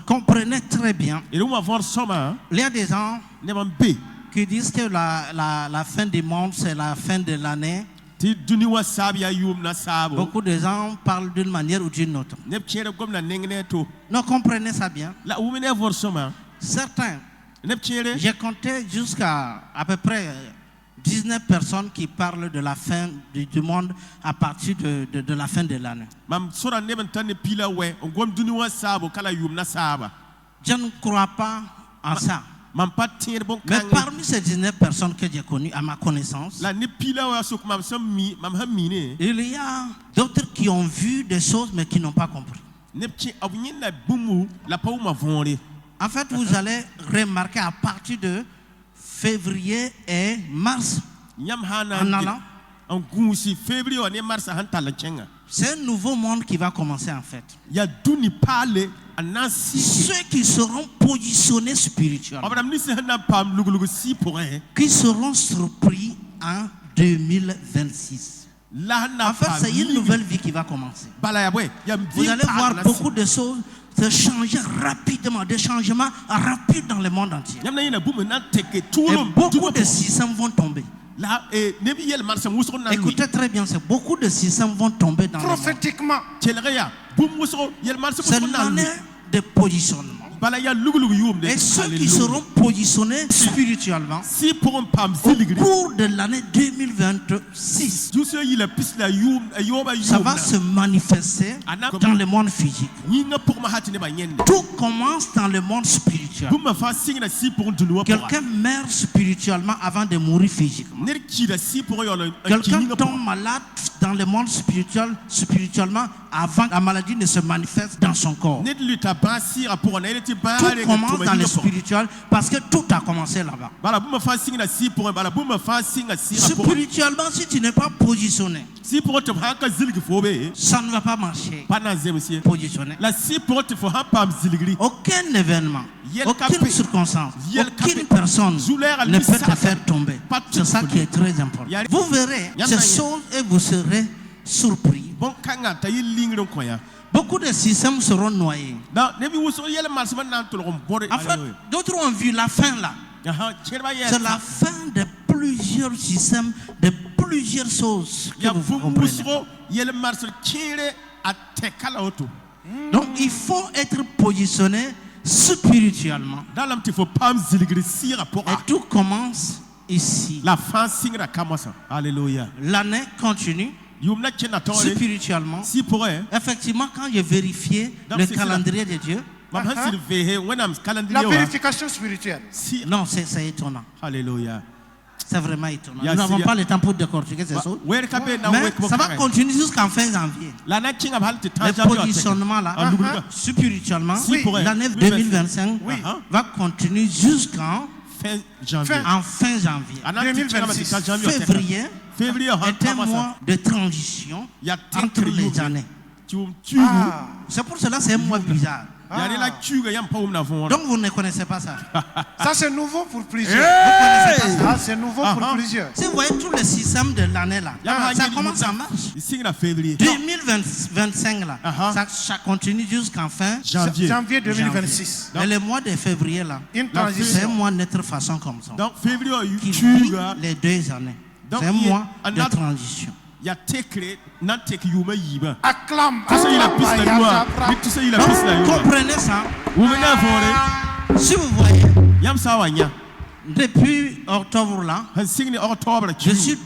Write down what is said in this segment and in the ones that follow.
Comprenez très bien. Il y a des gens qui disent que la fin du monde, c'est la fin de l'année. Beaucoup de gens parlent d'une manière ou d'une autre. Non, comprenez ça bien. Certains, j'ai compté jusqu'à peu près 19 personnes qui parlent de la fin du monde à partir de la fin de l'année. Je ne crois pas en ça. Mais parmi ces 19 personnes que j'ai connues, à ma connaissance, il y a d'autres qui ont vu des choses mais qui n'ont pas compris. En fait, vous allez remarquer à partir de février et mars, en allant, c'est un nouveau monde qui va commencer en fait. Ceux qui seront positionnés spirituellement, qui seront surpris en 2026. En fait, c'est une nouvelle vie qui va commencer. Vous allez voir beaucoup de choses se changer rapidement, des changements rapides dans le monde entier. Et beaucoup de systèmes vont tomber. Écoutez très bien, beaucoup de systèmes vont tomber dans prophétiquement. C'est l'année de positionnement. Et ceux qui seront positionnés spirituellement au cours de l'année 2026, ça va se manifester dans le monde physique. Tout commence dans le monde spirituel. Quelqu'un meurt spirituellement avant de mourir physiquement. Quelqu'un tombe malade dans le monde spirituellement avant que la maladie ne se manifeste dans son corps. Tout commence dans le spirituel parce que tout a commencé là-bas. Spirituellement, si tu n'es pas positionné, ça ne va pas marcher. Positionné. Aucun événement, aucune circonstance, aucune personne ne peut te faire tomber. C'est ça qui est très important. Vous verrez ces choses et vous serez surpris. Beaucoup de systèmes seront noyés. En fait, d'autres ont vu la fin là. C'est la fin de plusieurs systèmes, de plusieurs choses que vous comprenez. Donc il faut être positionné spirituellement. Et tout commence ici. L'année continue. Spirituellement, effectivement, quand j'ai vérifié le calendrier de Dieu, la vérification spirituelle. Non, c'est étonnant. Alléluia. C'est vraiment étonnant. Nous n'avons pas le temps pour décortiquer ces choses. Mais ça va continuer jusqu'en fin janvier. Le positionnement là, spirituellement, l'année 2025 va continuer jusqu'en fin janvier. 2026. Février est un mois de transition entre les années. C'est pour cela que c'est un mois bizarre. Donc vous ne connaissez pas ça. Ça c'est nouveau pour plusieurs. Vous connaissez pas ça. C'est nouveau pour plusieurs. Si vous voyez tout le système de l'année là, ça commence, ça marche. 2025 là, ça continue jusqu'en fin janvier 2026. Et le mois de février là, c'est un mois de notre façon comme ça. Donc février qui vit les 2 années. C'est un mois de transition. Acclame. Comprenez ça. Si vous voyez, depuis octobre là, je suis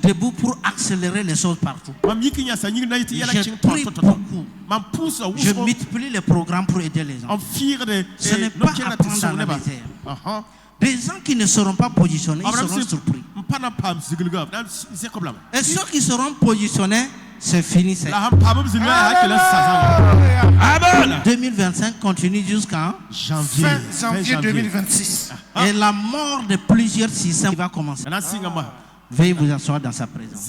debout pour accélérer les choses partout. Je prie beaucoup. Je multiplie les programmes pour aider les gens. Ce n'est pas attendre dans la misère. Des gens qui ne seront pas positionnés, ils seront surpris. Et ceux qui seront positionnés, c'est fini. 2025 continue jusqu'en janvier 2026. Et la mort de plusieurs systèmes va commencer. Veuillez vous asseoir dans sa présence.